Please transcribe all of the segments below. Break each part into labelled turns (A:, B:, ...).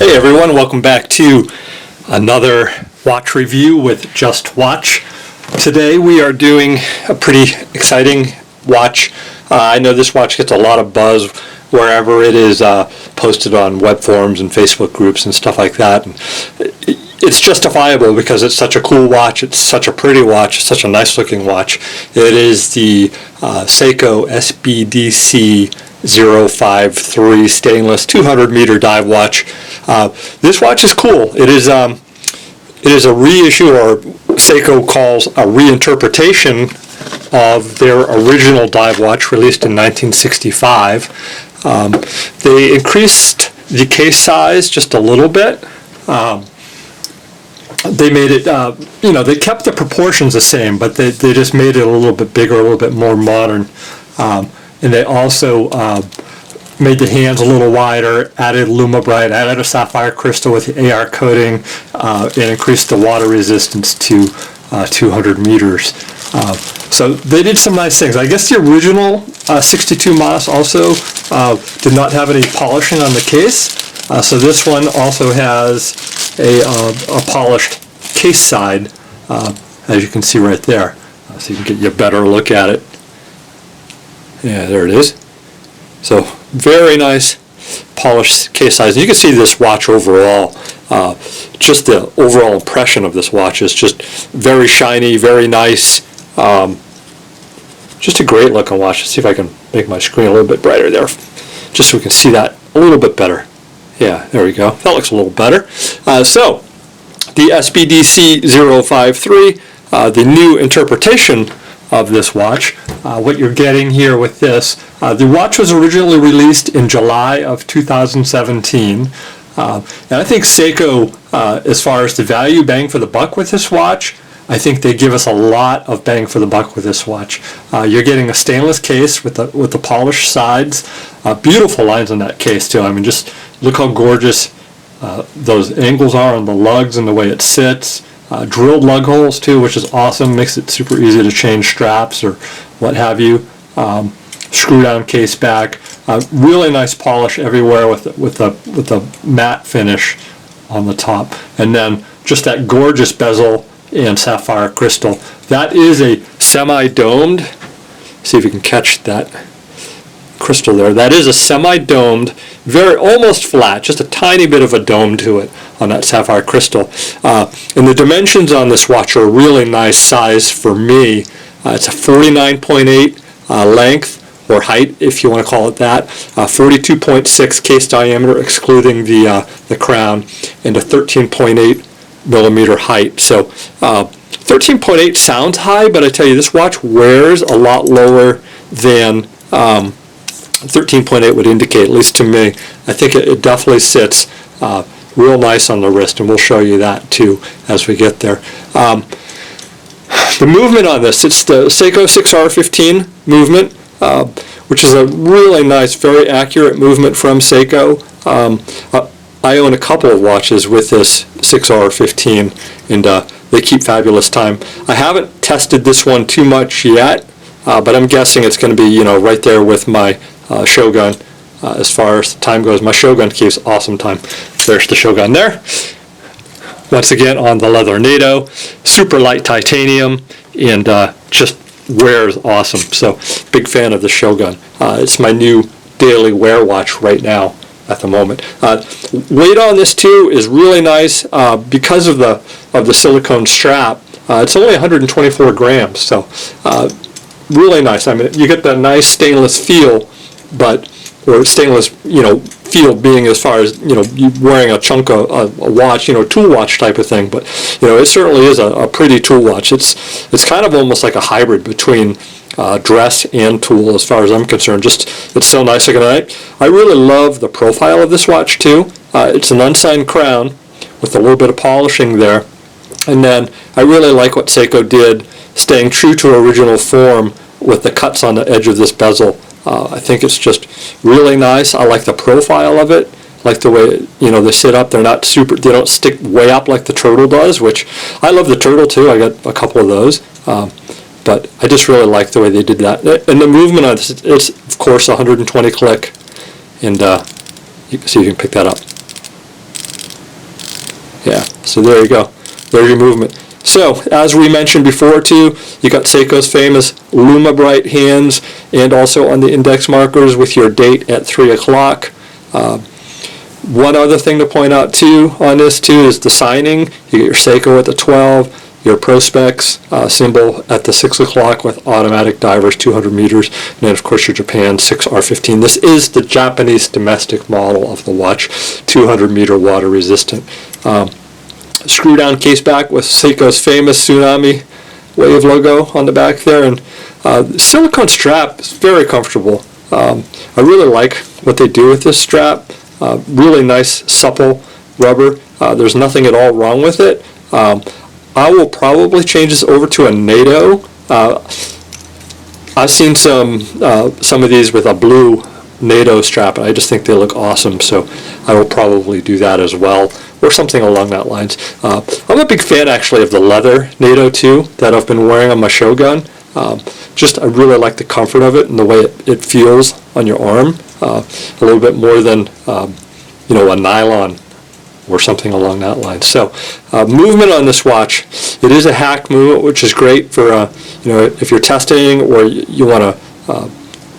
A: Hey everyone, welcome back to another watch review with Just Watch. Today we are doing a pretty exciting watch. I know this watch gets a lot of buzz wherever it is posted on web forums and Facebook groups and stuff like that. And it's justifiable because it's such a cool watch, it's such a pretty watch, it's such a nice looking watch. It is the Seiko SBDC053 stainless 200 meter dive watch. This watch is cool. It is a reissue, or Seiko calls a reinterpretation of their original dive watch released in 1965. They increased the case size just a little bit. They made it, they kept the proportions the same, but they just made it a little bit bigger, a little bit more modern. And they also made the hands a little wider, added LumaBright, added a sapphire crystal with the AR coating, and increased the water resistance to 200 meters. So they did some nice things. I guess the original 62 Mas also did not have any polishing on the case. So this one also has a polished case side, as you can see right there. So you can get a better look at it. Yeah, there it is. So very nice polished case size. And you can see this watch overall. Just the overall impression of this watch is just very shiny, very nice. Just a great looking watch. Let's see if I can make my screen a little bit brighter there, just so we can see that a little bit better. Yeah, there we go. That looks a little better. So the SBDC053, the new interpretation of this watch. What you're getting here with this, the watch was originally released in July of 2017. And I think Seiko, as far as the value bang for the buck with this watch, I think they give us a lot of bang for the buck with this watch. You're getting a stainless case with the polished sides, beautiful lines on that case too. I mean, just look how gorgeous those angles are on the lugs and the way it sits. Drilled lug holes too, which is awesome. Makes it super easy to change straps or what have you. Screw down case back. Really nice polish everywhere with the matte finish on the top, and then just that gorgeous bezel and sapphire crystal. That is a semi-domed. See if you can catch that crystal there. That is a semi-domed, very almost flat, just a tiny bit of a dome to it on that sapphire crystal. And the dimensions on this watch are a really nice size for me. It's a 49.8 length, or height if you want to call it that, 42.6 case diameter excluding the crown, and a 13.8 millimeter height. So 13.8 sounds high, but I tell you, this watch wears a lot lower than 13.8 would indicate, at least to me. I think it definitely sits real nice on the wrist, and we'll show you that too as we get there. The movement on this, it's the Seiko 6R15 movement, which is a really nice, very accurate movement from Seiko. I own a couple of watches with this 6R15, and they keep fabulous time. I haven't tested this one too much yet, but I'm guessing it's going to be, right there with my Shogun as far as the time goes. My Shogun keeps awesome time. There's the Shogun there. Once again on the leather NATO, super light titanium, and just wears awesome. So big fan of the Shogun. It's my new daily wear watch right now at the moment. Weight on this too is really nice because of the silicone strap. It's only 124 grams, so really nice. I mean, you get that nice stainless feel, or stainless, feel being as far as, you wearing a chunk of a watch, tool watch type of thing. But, it certainly is a pretty tool watch. It's kind of almost like a hybrid between dress and tool as far as I'm concerned. Just, it's so nice looking. I really love the profile of this watch too. It's an unsigned crown with a little bit of polishing there. And then I really like what Seiko did, staying true to original form with the cuts on the edge of this bezel. I think it's just really nice. I like the profile of it. I like the way they sit up. They don't stick way up like the turtle does, which I love the turtle too. I got a couple of those. But I just really like the way they did that. And the movement on this, it's of course 120 click, and you can see if you can pick that up. Yeah, so there you go. There's your movement. So, as we mentioned before too, you got Seiko's famous Luma Bright hands, and also on the index markers with your date at 3 o'clock. One other thing to point out too on this too is the signing. You get your Seiko at the 12, your Prospex symbol at the 6 o'clock with automatic divers 200 meters, and then of course your Japan 6R15. This is the Japanese domestic model of the watch, 200 meter water resistant. Screw down case back with Seiko's famous tsunami wave logo on the back there, and silicone strap is very comfortable. I really like what they do with this strap. Really nice supple rubber. There's nothing at all wrong with it. I will probably change this over to a NATO. I've seen some of these with a blue NATO strap, and I just think they look awesome, so I will probably do that as well, or something along that lines. I'm a big fan actually of the leather NATO too that I've been wearing on my Shogun. I really like the comfort of it and the way it feels on your arm, a little bit more than a nylon or something along that line. So movement on this watch, it is a hack movement, which is great for if you're testing or you want to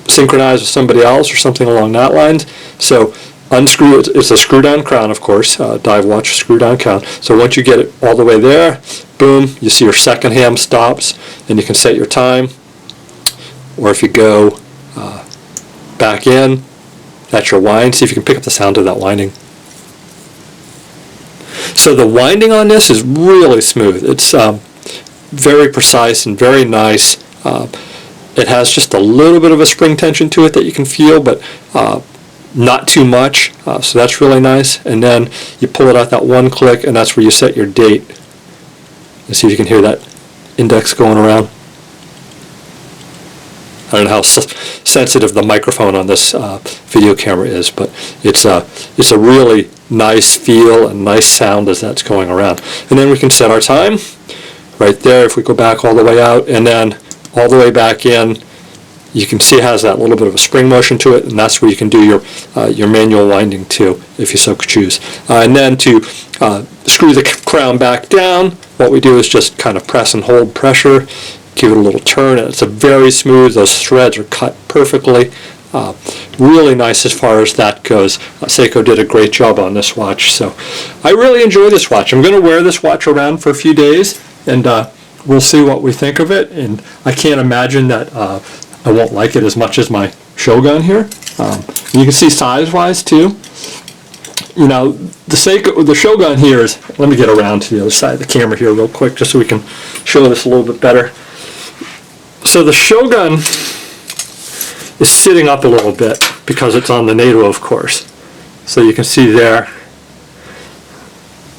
A: synchronize with somebody else or something along that lines. So unscrew, it's a screw down crown, of course, dive watch screw down crown. So once you get it all the way there, boom, you see your second hand stops, and you can set your time. Or if you go back in, that's your wind. See if you can pick up the sound of that winding. So the winding on this is really smooth. It's very precise and very nice. It has just a little bit of a spring tension to it that you can feel, but not too much. So that's really nice. And then you pull it out that one click, and that's where you set your date. Let's see if you can hear that index going around. I don't know how sensitive the microphone on this video camera is, but it's a really nice feel and nice sound as that's going around. And then we can set our time right there if we go back all the way out, and then all the way back in. You can see it has that little bit of a spring motion to it, and that's where you can do your manual winding too, if you so choose. And then to screw the crown back down, what we do is just kind of press and hold pressure, give it a little turn, and it's a very smooth. Those threads are cut perfectly. Really nice as far as that goes. Seiko did a great job on this watch, so I really enjoy this watch. I'm going to wear this watch around for a few days, and we'll see what we think of it. And I can't imagine that I won't like it as much as my Shogun here. You can see size-wise too. The Shogun here is. Let me get around to the other side of the camera here real quick, just so we can show this a little bit better. So the Shogun is sitting up a little bit because it's on the NATO, of course. So you can see there.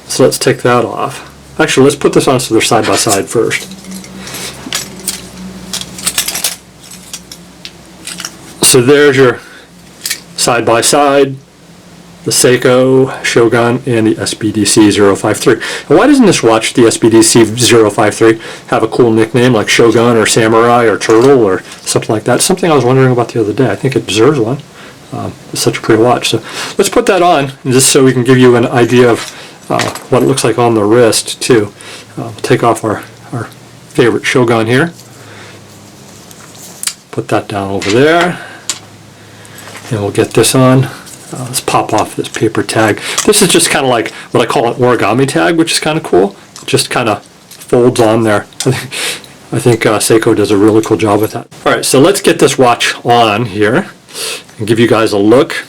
A: So let's take that off. Actually, let's put this on so they're side by side first. So there's your side by side, the Seiko, Shogun, and the SBDC053. And why doesn't this watch, the SBDC053, have a cool nickname like Shogun or Samurai or Turtle or something like that? Something I was wondering about the other day. I think it deserves one. It's such a pretty watch. So let's put that on, just so we can give you an idea of what it looks like on the wrist too. We'll take off our favorite Shogun here. Put that down over there. And we'll get this on. Let's pop off this paper tag. This is just kind of like what I call an origami tag, which is kind of cool. It just kind of folds on there. I think Seiko does a really cool job with that. All right, so let's get this watch on here and give you guys a look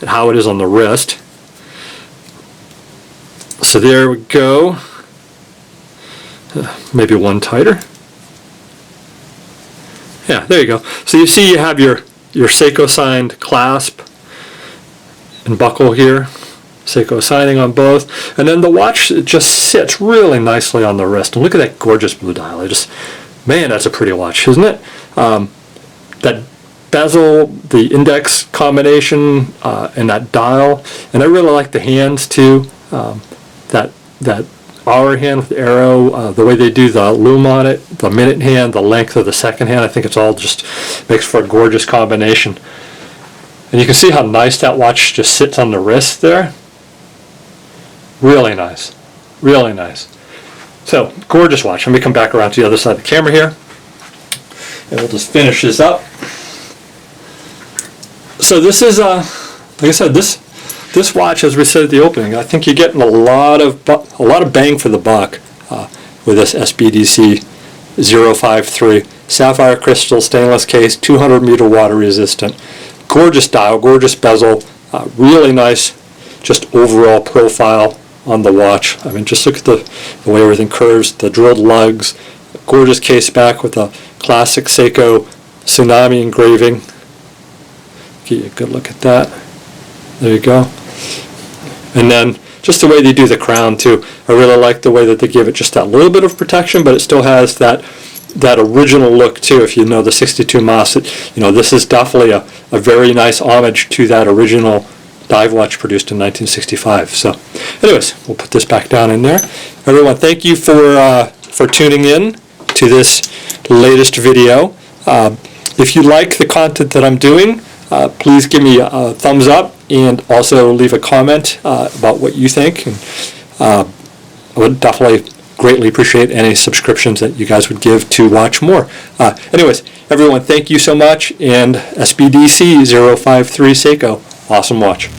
A: at how it is on the wrist. So there we go. Maybe one tighter. Yeah, there you go. So you see you have your Seiko signed clasp and buckle here. Seiko signing on both. And then the watch just sits really nicely on the wrist. And look at that gorgeous blue dial. Man, that's a pretty watch, isn't it? That bezel, the index combination, and that dial. And I really like the hands too. That hour hand with the arrow, the way they do the loom on it, the minute hand, the length of the second hand. I think it's all just makes for a gorgeous combination. And you can see how nice that watch just sits on the wrist there. Really nice. Really nice. So, gorgeous watch. Let me come back around to the other side of the camera here. And we'll just finish this up. So this is, like I said, this watch, as we said at the opening, I think you're getting a lot of bang for the buck with this SBDC053. Sapphire crystal, stainless case, 200 meter water resistant. Gorgeous dial, gorgeous bezel, really nice just overall profile on the watch. I mean, just look at the way everything curves, the drilled lugs, gorgeous case back with a classic Seiko tsunami engraving. Get you a good look at that. There you go. And then just the way they do the crown too. I really like the way that they give it just that little bit of protection, but it still has that original look too. If you know the 62 Mas, this is definitely a very nice homage to that original dive watch produced in 1965. So anyways, we'll put this back down in there. Everyone, thank you for tuning in to this latest video. If you like the content that I'm doing, please give me a thumbs up and also leave a comment about what you think. And I would definitely greatly appreciate any subscriptions that you guys would give to watch more. Anyways, everyone, thank you so much, and SBDC053 Seiko, awesome watch.